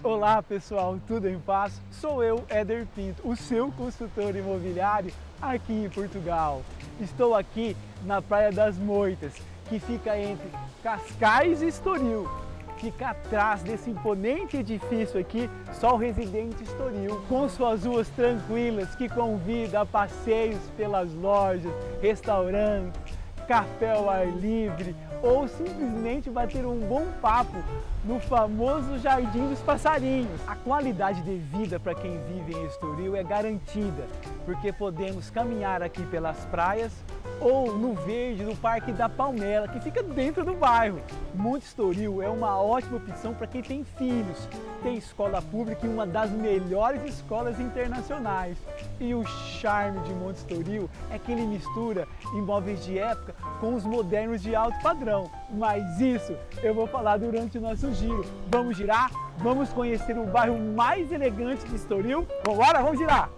Olá pessoal, tudo em paz? Sou eu, Éder Pinto, o seu consultor imobiliário aqui em Portugal. Estou aqui na Praia das Moitas, que fica entre Cascais e Estoril. Fica atrás desse imponente edifício aqui, só o Residente Estoril, com suas ruas tranquilas que convida a passeios pelas lojas, restaurantes, café ao ar livre ou simplesmente bater um bom papo no famoso Jardim dos Passarinhos. A qualidade de vida para quem vive em Estoril é garantida, porque podemos caminhar aqui pelas praias ou no verde do Parque da Palmela, que fica dentro do bairro. Monte Estoril é uma ótima opção para quem tem filhos. Tem escola pública e uma das melhores escolas internacionais. E o charme de Monte Estoril é que ele mistura imóveis de época com os modernos de alto padrão. Mas isso eu vou falar durante o nosso giro. Vamos girar? Vamos conhecer o bairro mais elegante de Estoril? Vambora, vamos girar!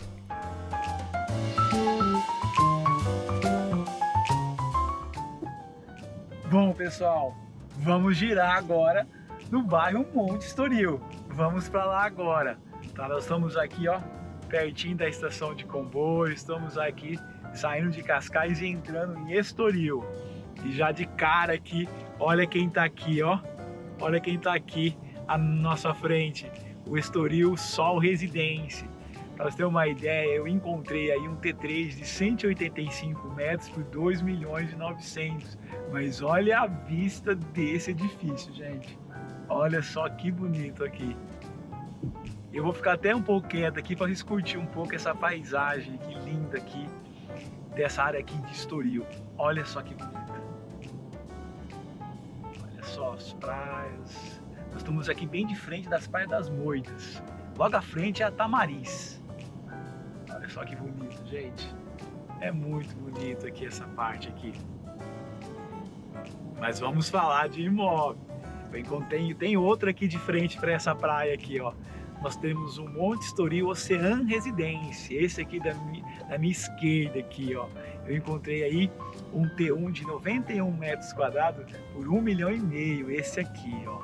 Bom, pessoal, vamos girar agora no bairro Monte Estoril. Vamos para lá agora. Tá, nós estamos aqui, ó, pertinho da estação de comboio. Estamos aqui saindo de Cascais e entrando em Estoril. E já de cara aqui, olha quem tá aqui, ó. Olha quem tá aqui à nossa frente. O Estoril Sol Residência. Para você ter uma ideia, eu encontrei aí um T3 de 185 metros por 2.900.000. Mas olha a vista desse edifício, gente. Olha só que bonito aqui. Eu vou ficar até um pouco quieto aqui para vocês curtir um pouco essa paisagem aqui, linda aqui, dessa área aqui de Estoril. Olha só que bonita. Olha só as praias. Nós estamos aqui bem de frente das Praias das Moitas. Logo à frente é a Tamariz. Olha só que bonito, gente. É muito bonito aqui essa parte aqui. Mas vamos falar de imóvel. Tem outra aqui de frente para essa praia aqui, ó. Nós temos o Monte Estoril Ocean Residência. Esse aqui da minha esquerda aqui, ó. Eu encontrei aí um T1 de 91 metros quadrados por 1,5 milhão. Esse aqui, ó.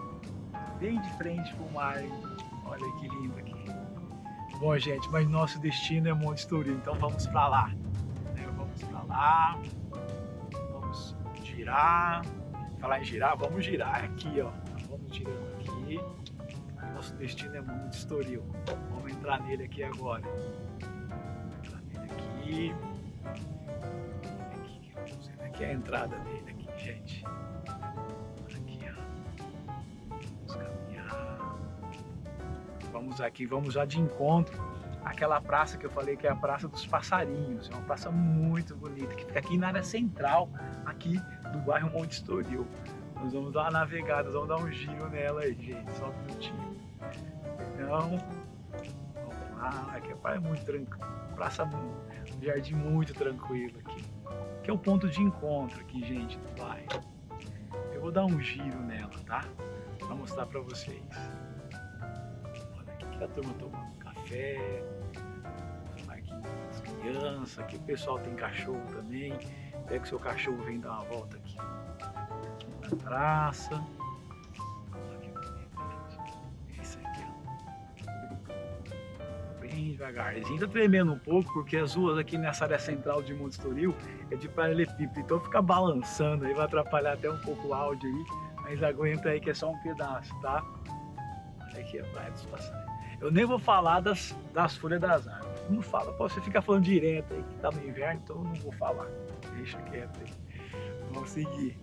Bem de frente pro mar. Olha que lindo aqui. Bom, gente, mas nosso destino é Monte Estoril, então vamos para lá. Vamos para lá. Vamos girar. Falar em girar, vamos girar aqui, ó. Vamos girando aqui. Nosso destino é Monte Estoril. Vamos entrar nele aqui agora. Entrar nele aqui. Aqui é a entrada dele aqui, gente. Aqui, ó. Vamos caminhar. Vamos aqui, vamos já de encontro àquela praça que eu falei que é a Praça dos Passarinhos. É uma praça muito bonita, que fica aqui na área central, aqui do bairro Monte Estoril. Nós vamos dar uma navegada, vamos dar um giro nela aí, gente, só um minutinho. Então, vamos lá, aqui a praia é muito tranquila, praça, um jardim muito tranquilo aqui. Que é o ponto de encontro aqui, gente, do bairro. Eu vou dar um giro nela, tá? Pra mostrar pra vocês. Olha aqui a turma tomando café, aqui as crianças, aqui o pessoal tem cachorro também. Pega o seu cachorro e vem dar uma volta aqui na praça. Olha que bonito, gente. Esse aqui, ó. Bem devagarzinho. Tá tremendo um pouco porque as ruas aqui nessa área central de Monte Estoril é de paralelepípedo. Então fica balançando aí, vai atrapalhar até um pouco o áudio aí. Mas aguenta aí que é só um pedaço, tá? Olha aqui a Praia dos Passarinhos. Eu nem vou falar das folhas das árvores. Não fala, você fica falando direto aí que tá no inverno, então eu não vou falar. Deixa quieto aí. Vamos seguir.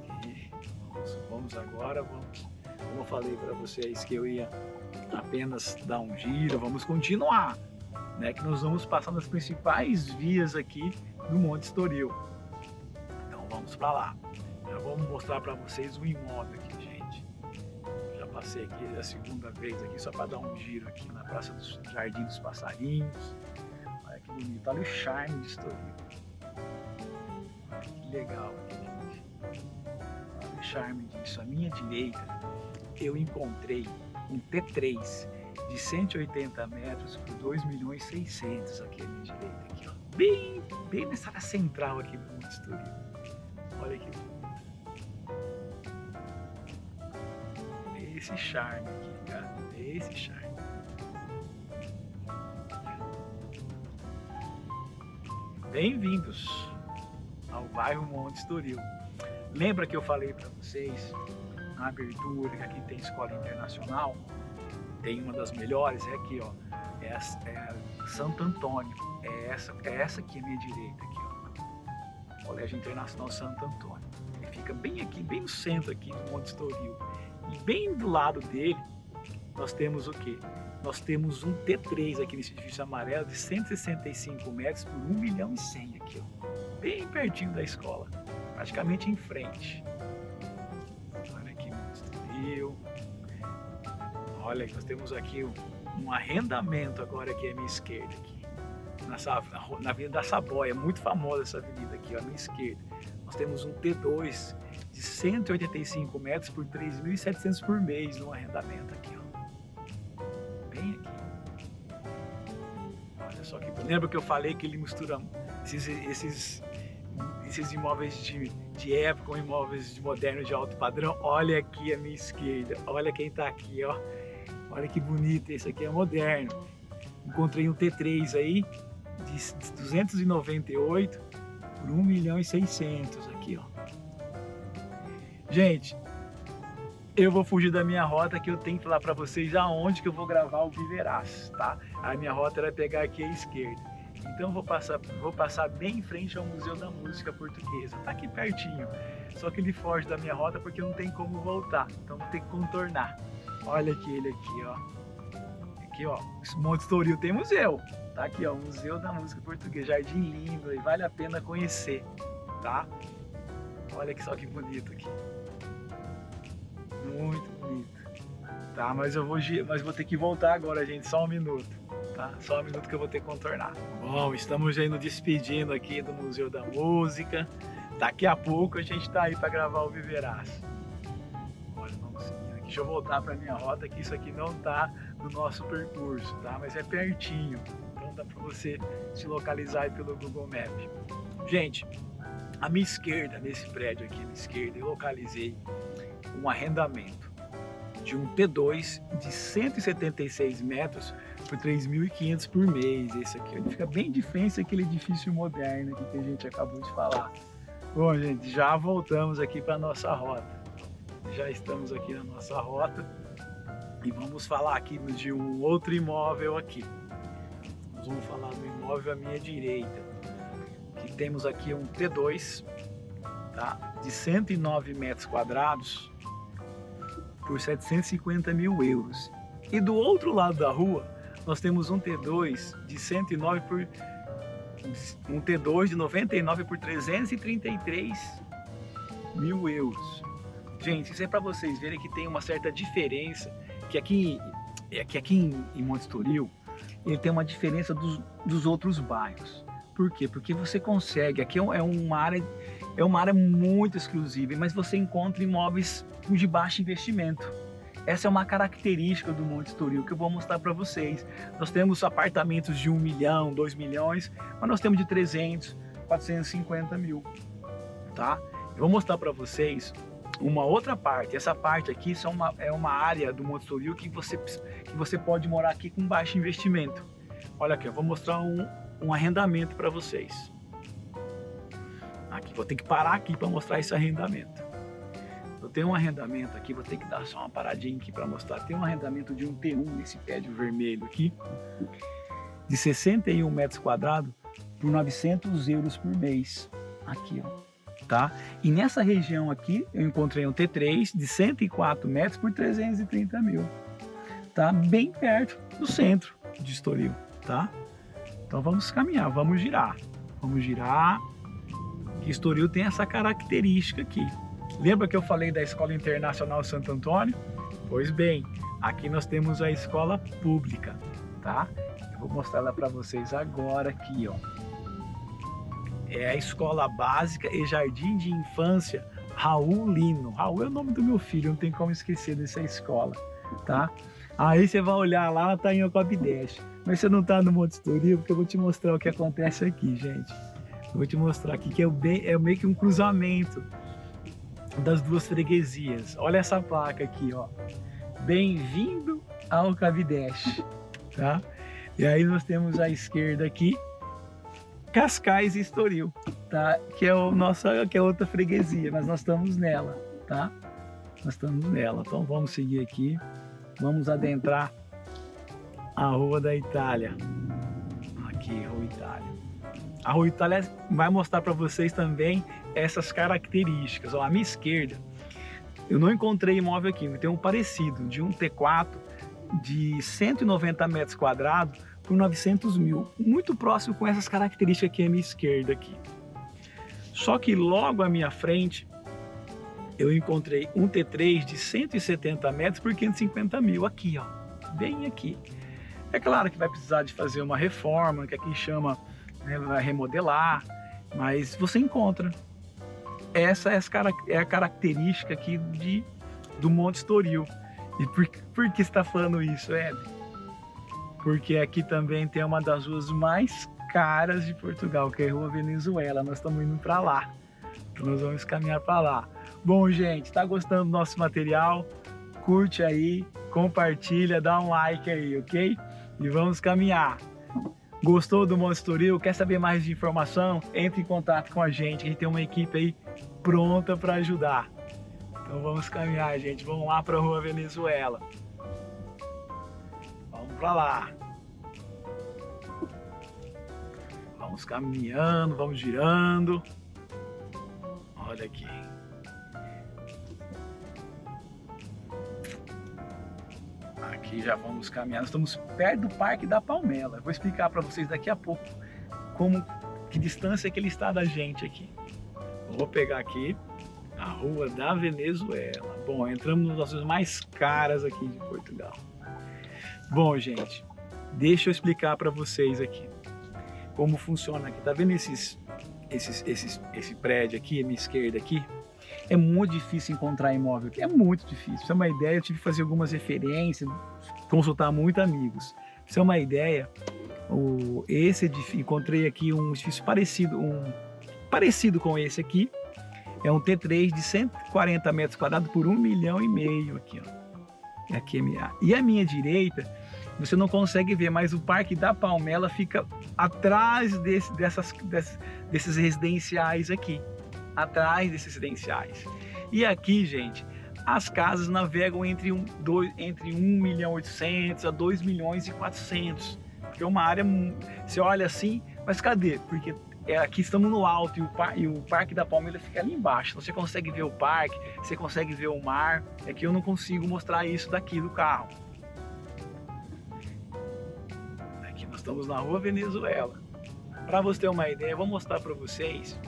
Aqui. Vamos agora, vamos. Como eu falei para vocês que eu ia apenas dar um giro, vamos continuar, né? Que nós vamos passar nas principais vias aqui do Monte Estoril. Então vamos para lá. Já vamos mostrar para vocês o imóvel aqui, gente. Já passei aqui a segunda vez aqui só para dar um giro aqui na Praça do Jardim dos Passarinhos. Olha que bonito, olha o charme de Estoril. Olha que legal aqui, gente. Olha o charme disso. À minha direita eu encontrei um T3 de 180 metros por 2.600.000 aqui à minha direita. Aqui, ó. Bem nessa área central aqui do Monte Estoril. Olha que bonito. esse charme aqui, cara. Esse charme. Bem-vindos ao bairro Monte Estoril. Lembra que eu falei para vocês na abertura que aqui tem escola internacional? Tem uma das melhores, é aqui, ó. É a Santo Antônio. É essa aqui à minha direita, aqui, ó. Colégio Internacional Santo Antônio. Ele fica bem aqui, bem no centro aqui do Monte Estoril. E bem do lado dele, nós temos o quê? Nós temos um T3 aqui nesse edifício amarelo de 165 metros por 1 milhão e 100 aqui, ó. Bem pertinho da escola, praticamente em frente. Olha aqui o Monte Estoril. Olha, nós temos aqui um arrendamento agora aqui à minha esquerda, aqui, na Avenida da Saboia, muito famosa essa avenida aqui, ó, à minha esquerda. Nós temos um T2 de 185 metros por 3.700 por mês no arrendamento aqui, ó. Bem aqui. Olha só que... Lembra que eu falei que ele mistura esses imóveis de época com imóveis modernos de alto padrão? Olha aqui à minha esquerda, olha quem tá aqui, ó. Olha que bonito, esse aqui é moderno. Encontrei um T3 aí de 298 por 1 milhão e 600 aqui, ó. Gente, eu vou fugir da minha rota que eu tenho que falar para vocês aonde que eu vou gravar o Viverás, tá? A minha rota era pegar aqui à esquerda. Então vou passar bem em frente ao Museu da Música Portuguesa. Tá aqui pertinho. Só que ele foge da minha rota porque não tem como voltar. Então vou ter que contornar. Olha aqui ele aqui, ó. Aqui, ó. Monte Estoril tem museu. Tá aqui, ó. Museu da Música Portuguesa. Jardim lindo e vale a pena conhecer, tá? Olha que só que bonito aqui. Muito bonito. Tá, mas vou ter que voltar agora, gente. Só um minuto, tá? Só um minuto que eu vou ter que contornar. Bom, estamos indo despedindo aqui do Museu da Música. Daqui a pouco a gente tá aí para gravar o Viverás. Olha, vamos seguir aqui. Deixa eu voltar para minha rota, que isso aqui não tá no nosso percurso, tá? Mas é pertinho. Então dá para você se localizar aí pelo Google Maps. Gente, à minha esquerda, nesse prédio aqui à minha esquerda, eu localizei um arrendamento de um T2 de 176 metros por 3.500 por mês. Esse aqui, ele fica bem de frente àquele edifício moderno aqui que a gente acabou de falar. Bom, gente, já voltamos aqui para a nossa rota. Já estamos aqui na nossa rota e vamos falar aqui de um outro imóvel aqui. Nós vamos falar do imóvel à minha direita, que temos aqui um T2, tá? De 109 metros quadrados por 750 mil euros. E do outro lado da rua, nós temos um T2 de 109 por... um T2 de 99 por 333 mil euros. Gente, isso é para vocês verem que tem uma certa diferença, que aqui em Monte Estoril, ele tem uma diferença dos outros bairros. Por quê? Porque você consegue, aqui é uma área muito exclusiva, mas você encontra imóveis de baixo investimento. Essa é uma característica do Monte Estoril que eu vou mostrar para vocês. Nós temos apartamentos de 1 milhão, 2 milhões, mas nós temos de 300, 450 mil, tá? Eu vou mostrar para vocês uma outra parte. Essa parte aqui é uma área do Monte Estoril que você pode morar aqui com baixo investimento. Olha aqui, eu vou mostrar um arrendamento para vocês. Aqui, vou ter que parar aqui para mostrar esse arrendamento. Eu tenho um arrendamento aqui, vou ter que dar só uma paradinha aqui para mostrar. Tem um arrendamento de um T1 nesse prédio vermelho aqui, de 61 metros quadrados por 900 euros por mês. Aqui, ó. Tá? E nessa região aqui eu encontrei um T3 de 104 metros por 330 mil. Tá? Bem perto do centro de Estoril, tá? Então vamos caminhar, vamos girar. Vamos girar. Estoril tem essa característica aqui. Lembra que eu falei da Escola Internacional Santo Antônio? Pois bem, aqui nós temos a escola pública, tá? Eu vou mostrar ela para vocês agora aqui, ó. É a Escola Básica e Jardim de Infância Raul Lino. Raul é o nome do meu filho, não tem como esquecer dessa escola, tá? Aí você vai olhar lá, ela tá em Ocopideste. Mas você não tá no Monte Estoril, porque eu vou te mostrar o que acontece aqui, gente. Eu vou te mostrar aqui que é meio que um cruzamento das duas freguesias. Olha essa placa aqui, ó. Bem-vindo ao Cabideche, tá? E aí nós temos à esquerda aqui Cascais e Estoril, tá? Que é outra freguesia, mas nós estamos nela, tá? Nós estamos nela. Então vamos seguir aqui, vamos adentrar a Rua da Itália. Aqui, Rua Itália. A Rua Itália vai mostrar para vocês também essas características. Ó, à minha esquerda, eu não encontrei imóvel aqui, mas tem um parecido, de um T4 de 190 metros quadrados por 900 mil. Muito próximo com essas características aqui à minha esquerda. Aqui. Só que logo à minha frente, eu encontrei um T3 de 170 metros por 550 mil. Aqui, ó, bem aqui. É claro que vai precisar de fazer uma reforma, que aqui chama, né, vai remodelar, mas você encontra. Essa é a característica aqui do Monte Estoril. E por que você está falando isso, Ed? Porque aqui também tem uma das ruas mais caras de Portugal, que é a Rua Venezuela. Nós estamos indo para lá. Então nós vamos caminhar para lá. Bom, gente, está gostando do nosso material? Curte aí, compartilha, dá um like aí, ok? E vamos caminhar. Gostou do Monte Estoril? Quer saber mais de informação? Entre em contato com a gente tem uma equipe aí pronta para ajudar. Então vamos caminhar, gente. Vamos lá para a Rua Venezuela. Vamos para lá. Vamos caminhando, vamos girando. Olha aqui. Aqui já vamos caminhar. Nós estamos perto do Parque da Palmela. Eu vou explicar para vocês daqui a pouco que distância que ele está da gente aqui. Vou pegar aqui a Rua da Venezuela. Bom, entramos nas ruas mais caras aqui de Portugal. Bom, gente, deixa eu explicar para vocês aqui como funciona aqui. Tá vendo esse prédio aqui, à minha esquerda aqui? É muito difícil encontrar imóvel aqui, é muito difícil. Pra você ter uma ideia, eu tive que fazer algumas referências, consultar muitos amigos. Pra você ter uma ideia, encontrei aqui um edifício parecido com esse aqui. É um T3 de 140 metros quadrados por 1,5 milhão aqui, ó. E a minha direita, você não consegue ver, mas o Parque da Palmela fica atrás desses residenciais aqui. Atrás desses residenciais. E aqui, gente, as casas navegam entre 1,8 milhão a 2 milhões e 400. Porque é uma área, você olha assim, mas cadê? Porque aqui estamos no alto e o Parque da Palmela fica ali embaixo. Você consegue ver o parque, você consegue ver o mar. É que eu não consigo mostrar isso daqui do carro. Aqui nós estamos na Rua Venezuela. Para você ter uma ideia, eu vou mostrar para vocês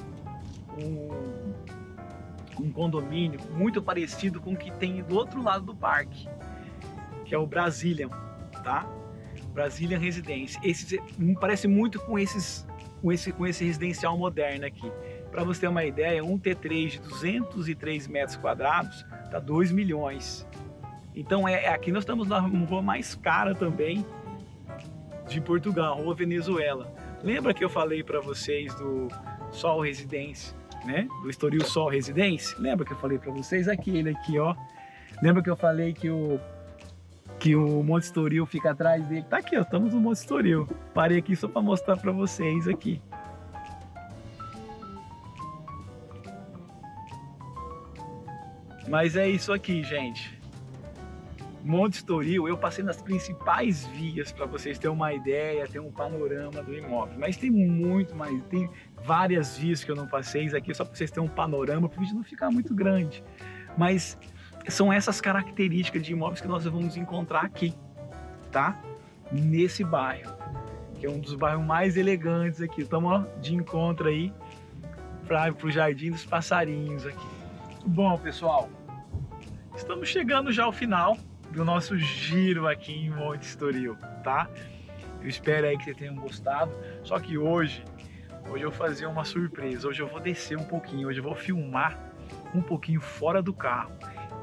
um condomínio muito parecido com o que tem do outro lado do parque, que é o Brazilian, tá? Brazilian Residência. Esse parece muito com esse residencial moderno aqui. Para você ter uma ideia, um T3 de 203 metros quadrados tá 2 milhões. Então aqui nós estamos na rua mais cara também de Portugal, Rua Venezuela. Lembra que eu falei para vocês do Sol Residência, né? Do Estoril Sol Residência? Lembra que eu falei para vocês? Aqui, ele aqui, ó. Lembra que eu falei que o Monte Estoril fica atrás dele? Tá aqui, ó. Estamos no Monte Estoril. Parei aqui só para mostrar para vocês aqui. Mas é isso aqui, gente. Monte Estoril, eu passei nas principais vias para vocês terem uma ideia, ter um panorama do imóvel. Mas tem muito mais, tem várias vias que eu não passei. Isso aqui é só para vocês terem um panorama, para o vídeo não ficar muito grande. Mas são essas características de imóveis que nós vamos encontrar aqui, tá? Nesse bairro, que é um dos bairros mais elegantes aqui. Estamos de encontro aí para o Jardim dos Passarinhos aqui. Bom, pessoal, estamos chegando já ao final do nosso giro aqui em Monte Estoril, tá? Eu espero aí que vocês tenham gostado. Só que hoje eu vou fazer uma surpresa. Hoje eu vou descer um pouquinho, hoje eu vou filmar um pouquinho fora do carro.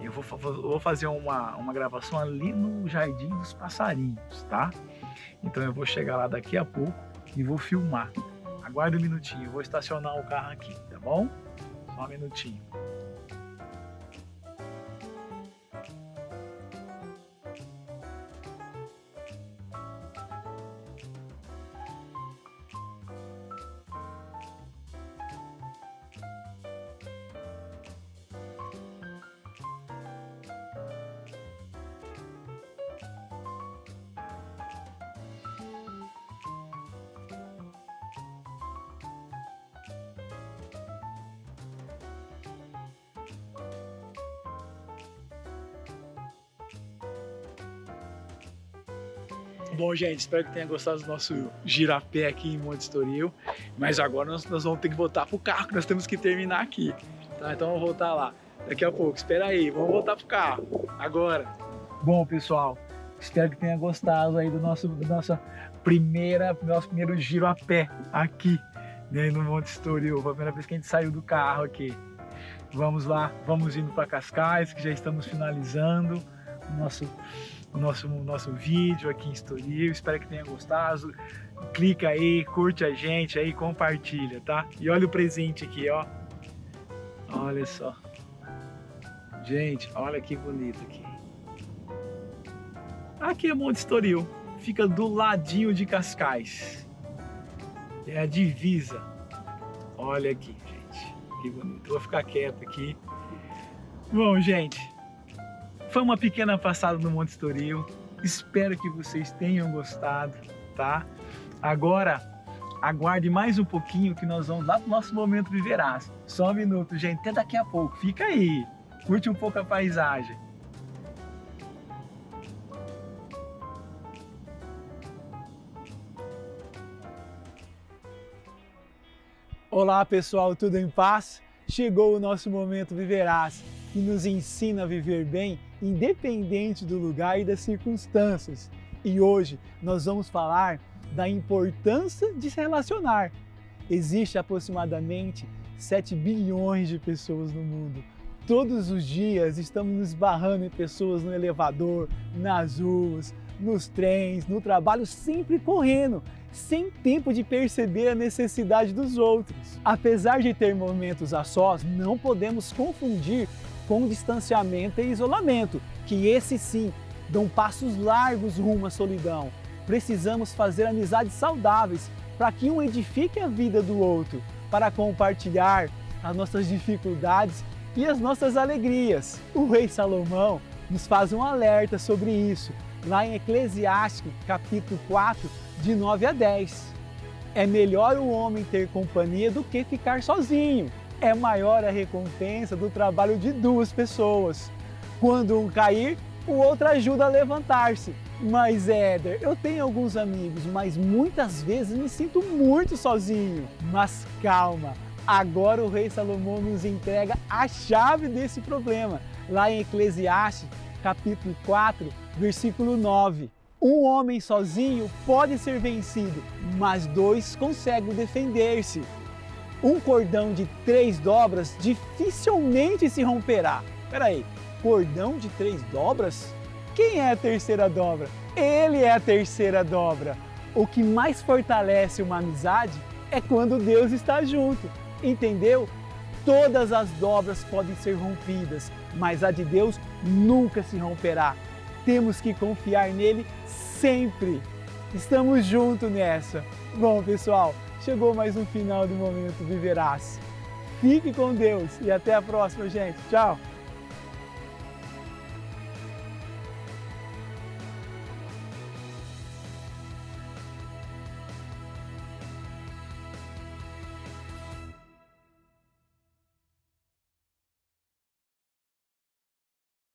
Eu vou fazer uma gravação ali no Jardim dos Passarinhos, tá? Então eu vou chegar lá daqui a pouco e vou filmar. Aguarde um minutinho, eu vou estacionar o carro aqui, tá bom? Só um minutinho. Bom, gente, espero que tenha gostado do nosso giro a pé aqui em Monte Estoril. Mas agora nós vamos ter que voltar pro carro, que nós temos que terminar aqui. Tá? Então vamos voltar lá. Daqui a pouco, espera aí, vamos voltar pro carro. Agora. Bom, pessoal, espero que tenha gostado aí do nosso primeiro giro a pé aqui, né, no Monte Estoril. Foi a primeira vez que a gente saiu do carro aqui. Vamos lá, vamos indo para Cascais, que já estamos finalizando o nosso vídeo aqui em Estoril. Espero que tenha gostado. Clica aí, curte a gente aí, compartilha, tá? E olha o presente aqui, ó. Olha só. Gente, olha que bonito aqui. Aqui é Monte Estoril. Fica do ladinho de Cascais. É a divisa. Olha aqui, gente. Que bonito. Vou ficar quieto aqui. Bom, gente. Foi uma pequena passada no Monte Estoril. Espero que vocês tenham gostado, tá? Agora, aguarde mais um pouquinho que nós vamos lá pro nosso Momento Viverás. Só um minuto, gente. Até daqui a pouco. Fica aí. Curte um pouco a paisagem. Olá, pessoal, tudo em paz? Chegou o nosso Momento Viverás, que nos ensina a viver bem, independente do lugar e das circunstâncias. E hoje nós vamos falar da importância de se relacionar. Existe aproximadamente 7 bilhões de pessoas no mundo. Todos os dias estamos nos esbarrando em pessoas no elevador, nas ruas, nos trens, no trabalho, sempre correndo, sem tempo de perceber a necessidade dos outros. Apesar de ter momentos a sós, não podemos confundir com distanciamento e isolamento, que esses sim dão passos largos rumo à solidão. Precisamos fazer amizades saudáveis para que um edifique a vida do outro, para compartilhar as nossas dificuldades e as nossas alegrias. O rei Salomão nos faz um alerta sobre isso, lá em Eclesiastes, capítulo 4, de 9 a 10. É melhor o homem ter companhia do que ficar sozinho. É maior a recompensa do trabalho de 2 pessoas. Quando um cair, o outro ajuda a levantar-se. Mas Éder, eu tenho alguns amigos, mas muitas vezes me sinto muito sozinho. Mas calma, agora o rei Salomão nos entrega a chave desse problema, lá em Eclesiastes, capítulo 4, versículo 9. Um homem sozinho pode ser vencido, mas 2 conseguem defender-se. Um cordão de 3 dobras dificilmente se romperá. Peraí, cordão de 3 dobras? Quem é a terceira dobra? Ele é a terceira dobra. O que mais fortalece uma amizade é quando Deus está junto. Entendeu? Todas as dobras podem ser rompidas, mas a de Deus nunca se romperá. Temos que confiar nele sempre. Estamos juntos nessa. Bom, pessoal, chegou mais um final do Momento Viverás. Fique com Deus e até a próxima, gente. Tchau!